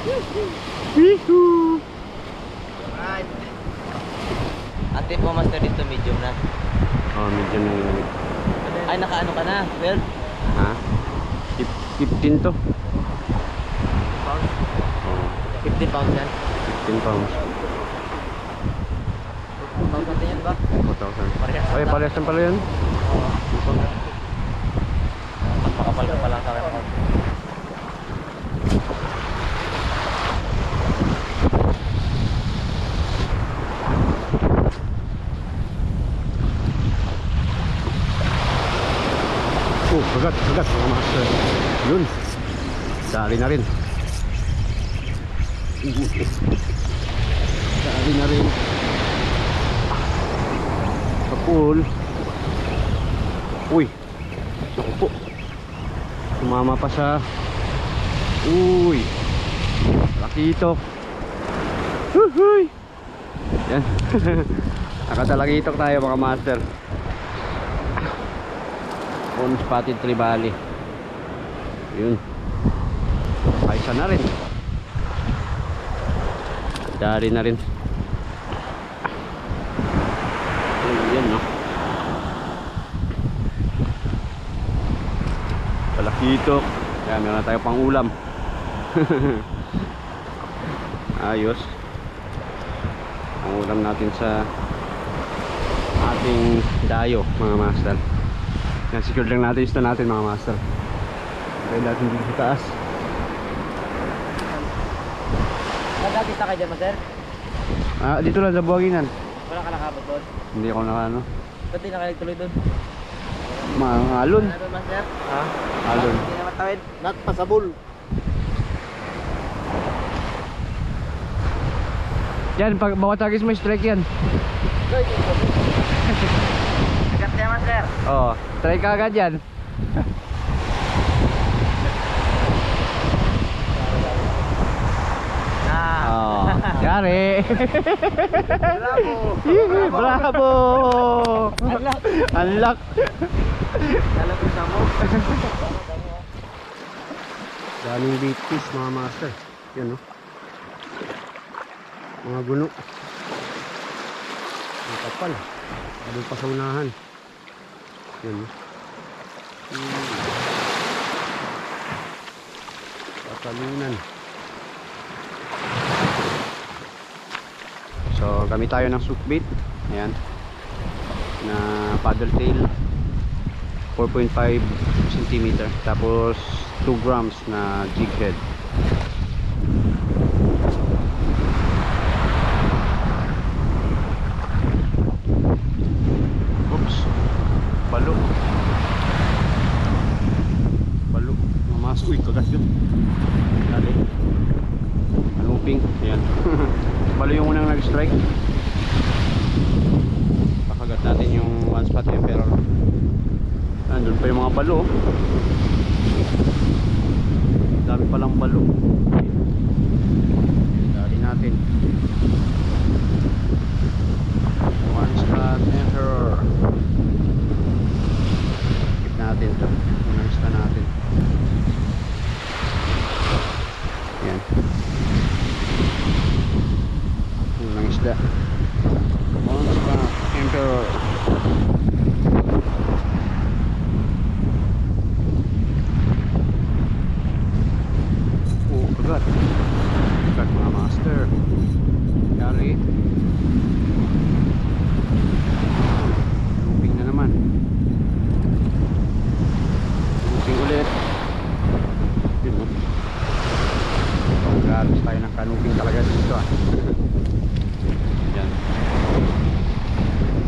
Wihoo! Alright. Ate po master dito medium na. Oh, medyo na yun. Ay nakaano ka na? 12 Ha? 15 to. pounds. Oh, 50 pounds yan. 15 pounds. 2,000 natin yan ba? 4,000. Parehas. Ay, parehas na pala yan. Oo. Mas makapal ka pa lang sa akin. Oh, kagat mga master. Yun. Dali na rin. Dali na rin. Kapul. Uy. Naku po. Sumama pa sa. Uy. Lakitok. Huhuy. Yan. Nakadalagitok tayo mga master. On spotted tribali. Yun. Kaisa na rin. Dari na rin. Ayan no. Palakitok. Kaya meron na tayo pang ulam. Ayos. Ang ulam natin sa ating dayo mga master. Secure lang natin ito natin mga master. Kaya natin dito sa taas. Nagkakita ka dyan master? Ah, dito lang sa buhaginan. Wala ka nakabot doon? Hindi ako ano. Ba't di nakalagtuloy doon? Mga alon. Ano doon master? Ha? Alon. Hindi na matawid. Not pasabol. Yan, pag bawat tagis may strike yan. Agad niya master. Oo, strike ka agad yan. Oh, yari. Bravo. Bravo. Unlock. Unlock. Alam ko sa mo. Daming bait fish mga master. Yan no. Mga guno. Ang kapal. Doon pa sa unahan. Yan no. Katalunan. So gamit tayo ng hook bait. Ayan. Na paddle tail. 4.5 cm. Tapos 2 grams na jig head. Oops. Balo. Balo. Mamas. Uy, kagat yun. Dali. Anuping. Ayan. Balo yung unang nag-strike. Pakagat natin yung one spot emperor. Nandun pa yung mga balo. Dami palang balo. Dali natin. One spot emperor. Keep natin ito. Unang spot natin. Yan. Unang isda. One spot emperor. Kagat. Kagat mga master. Yari. Looping na naman. Looping ulit. Yun no. Galos tayo ng kanuping talaga dito ah. Yan.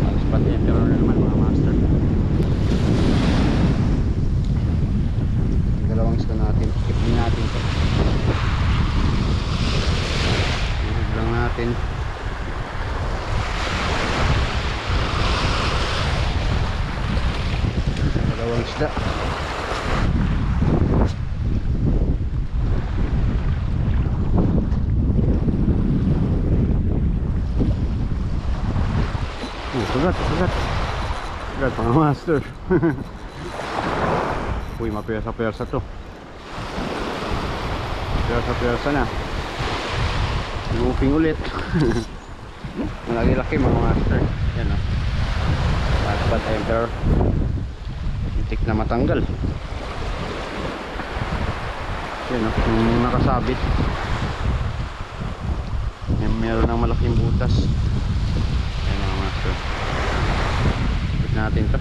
Alas pati yung terror na naman mga master. Dalawang isda natin. Keep din natin ito. Ihog lang natin. Dalawang isda. Kagat, kagat. Kagat mga master. Uy, mapwersa-pwersa to. Pwersa-pwersa na. Looping ulit. Malaki-laki mga master. Yan o. But ever. Itik na matanggal. Yan o. Yung nakasabit. Yan, meron ng malaking butas. Yan mga master. Ikot natin to.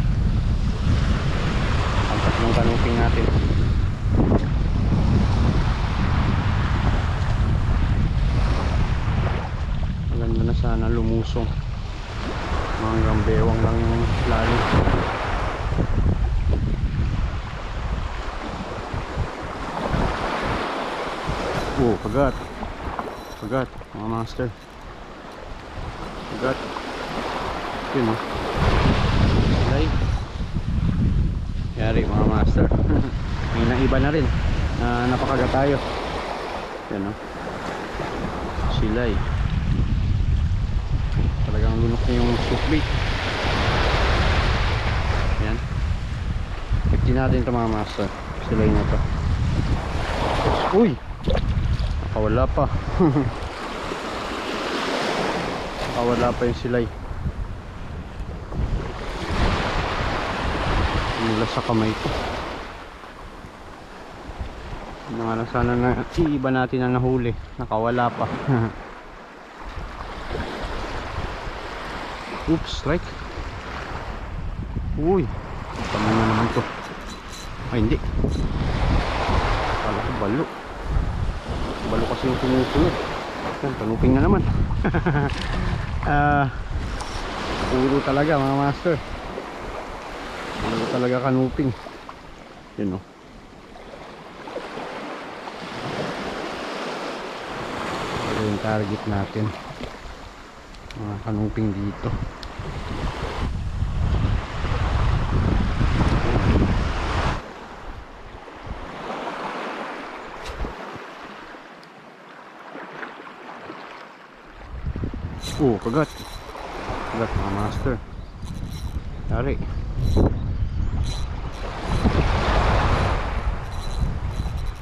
Ang tatlong kanuping natin. Maganda na sana lumusong. Hanggang bewang lang yung lalim. Oh, kagat. Kagat, mga master. Kagat. Yun oh. Silay. Yari mga master. May naiba na rin. Napakagat tayo. Yan oh. Silay. Talagang lunok na yung hookbait. Yan. Iptin natin ito mga master. Silay na ito. Uy! Nakawala pa. Nakawala pa yung silay. Mula sa kamay ko. Mga sana na iiba natin ang nahuli. Nakawala pa. Oops, strike. Uy, tama na naman to. Ay hindi. Kala ko balo. Balo kasi yung tumusunod. Yan, tanuping na naman. Puro talaga mga master. Puro talaga kanuping. Yun o. Ito yung target natin. Mga kanuping dito. Oh, kagat. Kagat mga master. Dari.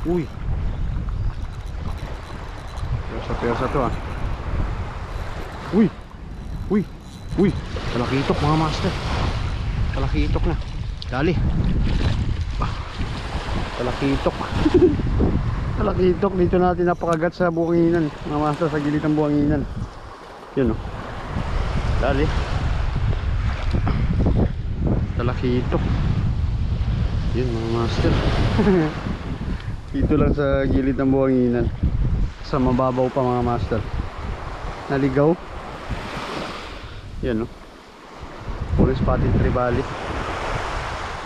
Uy. Persa to ah. Uy. Uy. Uy. Talakitok mga master. Talakitok na. Dali. Talakitok. Talakitok. Dito natin napakagat sa buwanginan. Mga master sa gilid ng buwanginan. Yun o. Dali. Talakitok. Yun mga master. Dito lang sa gilid ng buwanginan. Sa mababaw pa mga master. Naligaw. Yan o. Fully spotted trevally.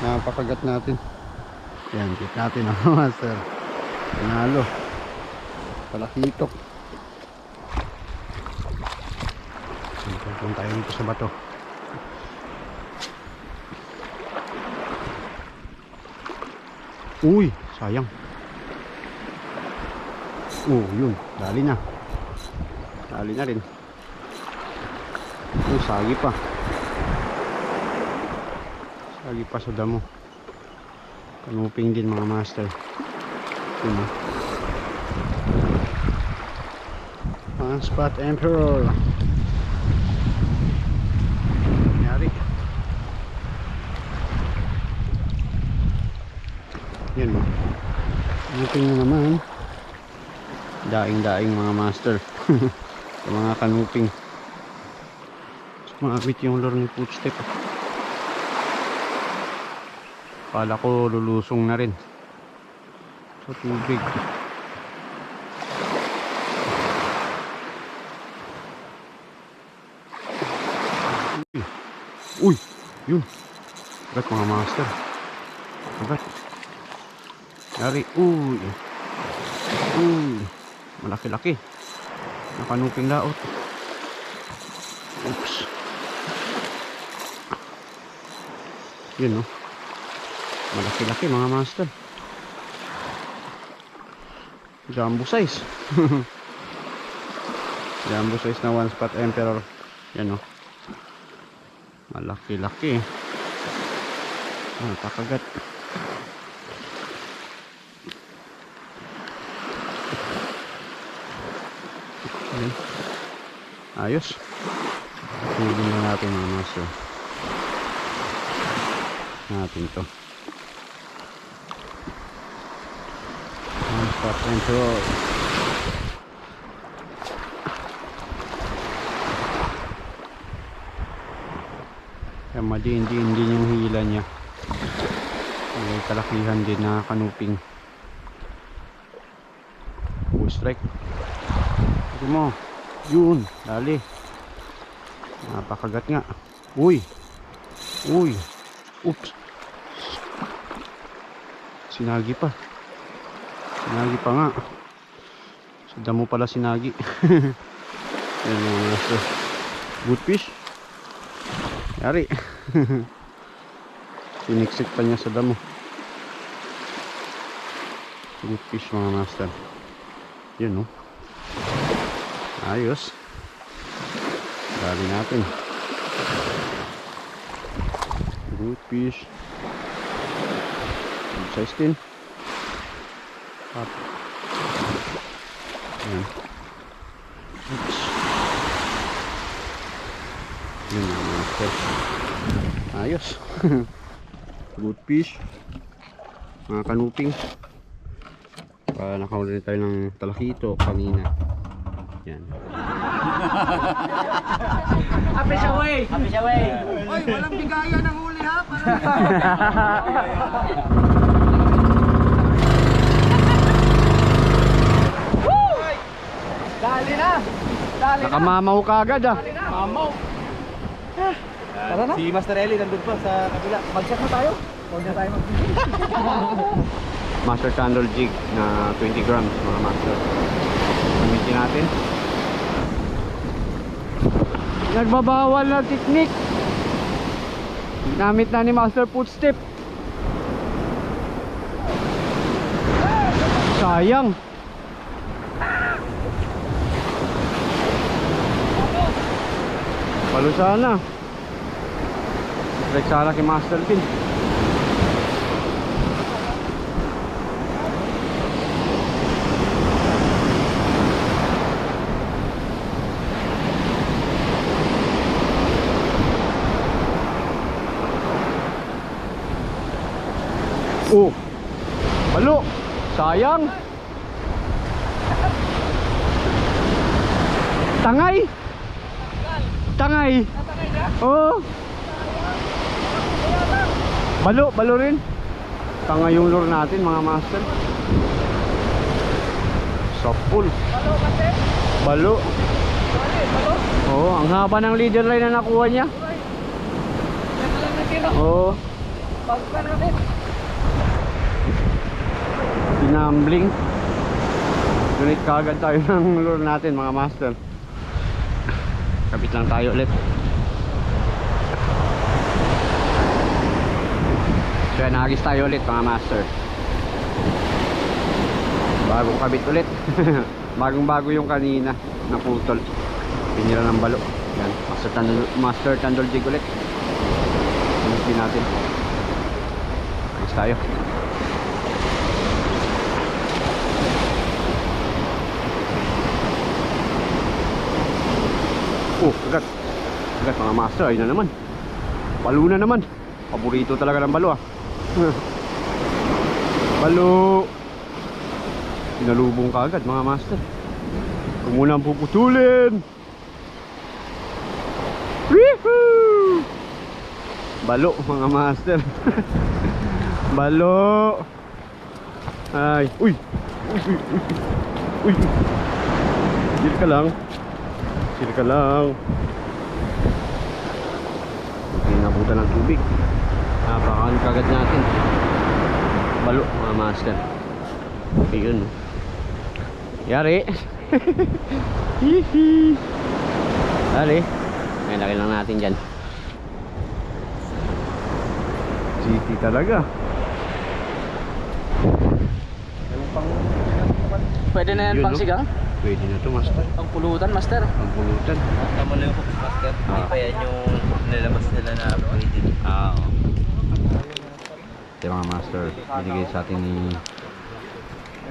Napakagat natin. Yan, kit natin mga master. Panalo. Talakitok. Punta tayo dito sa bato. Uy, sayang. Oh, yun, dali na. Dali na rin. Oh, sagi pa. Sagi pa sa damo. Kanuping din mga master. Yun. One spot emperor. Yan o. Kanuping na naman. Daing-daing mga master. Mga kanuping. Maabit yung lure ni footstep. Kala ko lulusong na rin sa tubig. Uy! Yun! Ba't mga master? Ba't? Dari, uy. Uy. Malaki-laki. Nakanuping laot. Oops. Yun, no. Malaki-laki mga master. Jumbo size. Jumbo size na one spot emperor. Yan, no. Malaki-laki. Napakagat. Ayan. Ayos. Huli na natin mga master. Natin to. Stop and throw. Kaya madiin-diin din yung hila niya. May kalakihan din na kanuping. Full strike. Ito mo. Yun. Dali. Napakagat nga. Uy. Uy. Oops. Sinagi pa. Sinagi pa nga. Sa damo pala sinagi. Yan mga master. Good fish. Yari. Siniksik pa niya sa damo. Good fish mga master. Yun, no? Ayos. Dali natin. Good fish. Good size din. Up. Ayan. Oops. Yun na mga master. Ayos. Good fish. Mga kanuping. Nakahuli tayo ng talakito kanina. Yan. Happy siya way! Happy siya way! Oy, walang bigaya ng huli ha. Dali na! Dali na! Nakamamaw ka agad ah. Mamaw! Tara na! Si Master Eli nandun pa sa kabila. Mag-shot na tayo! Huwag na tayo Master candle jig na 20 grams mga master. Gamitin natin. Nagbabawal na technique. Ginamit na ni Master Footstep. Sayang. Palo sana. Strike sana kay Master Pin. Oh, palo. Sayang. Tangay. Tangay. Oh. Balo, balo rin. Tangay yung lure natin mga master. Softball. Balo kasi? Balo. Balo? Oh, ang haba ng leader line na nakuha niya. Yan na lang na kilo. Oh, Pagka natin. pinambling. Unit kagad tayo ng lure natin mga master. Kapit lang tayo ulit. So yan, nagis tayo ulit mga master. Bagong kabit ulit. Bagong bago yung kanina na putol. Pinira ng balo. Yan, master candle jig ulit. Pinisin natin. Nagis tayo. Oh, agad. Agad mga master, ayun na naman. Balo na naman. Paborito talaga ng balo ah. Balo. Pinalubong ka agad mga master. Huwag mo nang puputulin. Woohoo! Balo mga master. Balo. Ay, uy. Uy, uy, uy. Uy. Chill ka lang. Chill ka lang. Okay, nabutan ng tubig. Napakakan kagad natin. Balo mga master. Okay yun. Yari. Hihi. Yari. May laki lang natin dyan. City talaga. Pwede na yan Yun, pang no? sigang? Pwede na to master. Pang pulutan, master. Ang pulutan. Tama na yung hook, master. Hindi pa yan yung nilabas nila na upgraded. Ah, oo. Ito yung mga master. Binigay sa atin ni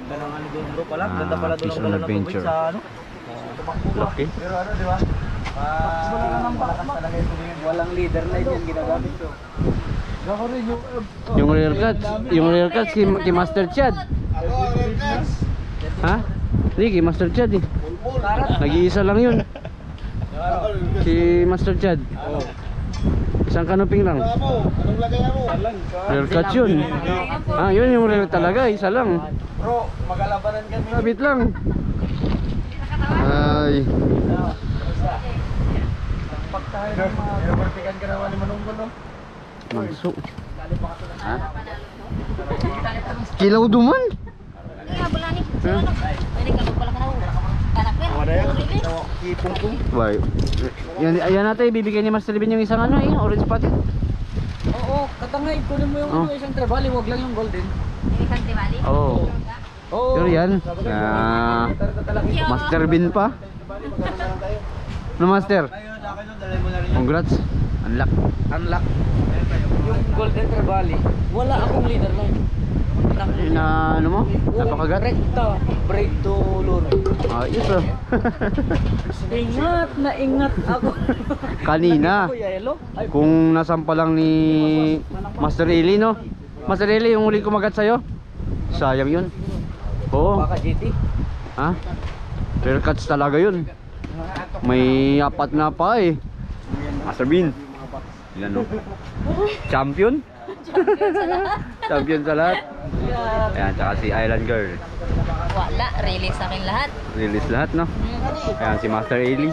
Ganda ng ano doon bro pala. Ganda pala doon Fish ang on gala ng tubig Adventure. sa ano. Laki. Pero ano, di ba? Walang leader line yan ginagamit ko. Ako rin Yung rear cuts kay Master Chad. Ha? Hindi, kay Master Chad eh. Nag-iisa lang yun. Si Master Chad. Isang kanuping lang. Anong lagay mo? Rear cuts yun. Ah, yun yung rear talaga, isa lang. Bro, magalabanan kami. Sabit lang. Ay. Pagtahan ka naman ni Manong Manong. Manso. Ha? Kilaw duman? Why? Yan natin, ibibigay ni Master Bin yung isang ano eh, orange spotted. Oo, katangay. Kunin mo yung Oh. isang trevally, wag lang yung golden. Oo. Oo. Pero yan, Master Bin pa. No Master? Congrats. Unlock. Unlock. Yung golden trevally, wala akong leader line. Na ano mo? Napakagat. Rekta, break to lure. Ayos ah. Ingat na ingat ako. Kanina. Kuya Elo. Ay, Kung nasampa lang ni Master Eli, no? Master Eli, yung huli kumagat sa'yo? Sayang yun. Oo. baka GT. Ha? Rear cuts talaga yun. May apat na pa eh. Master Bean. Yan no. Champion? Champion sa lahat. Ayan, tsaka si Island Girl. Wala, release sa akin lahat. Release lahat, no? Ayan, si Master Eli.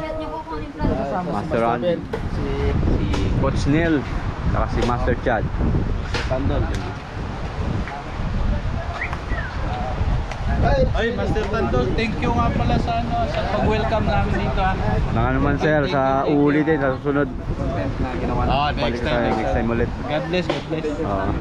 Master Randy. Si Coach Neil. Tsaka si Master Chad. Tandol. Ay, Master Tantol, thank you nga pala sa ano, sa pag-welcome namin dito ha. Naka naman sir, sa uli din, sa susunod. Oh, Balik tayo next time ulit. God bless, God bless. Oo.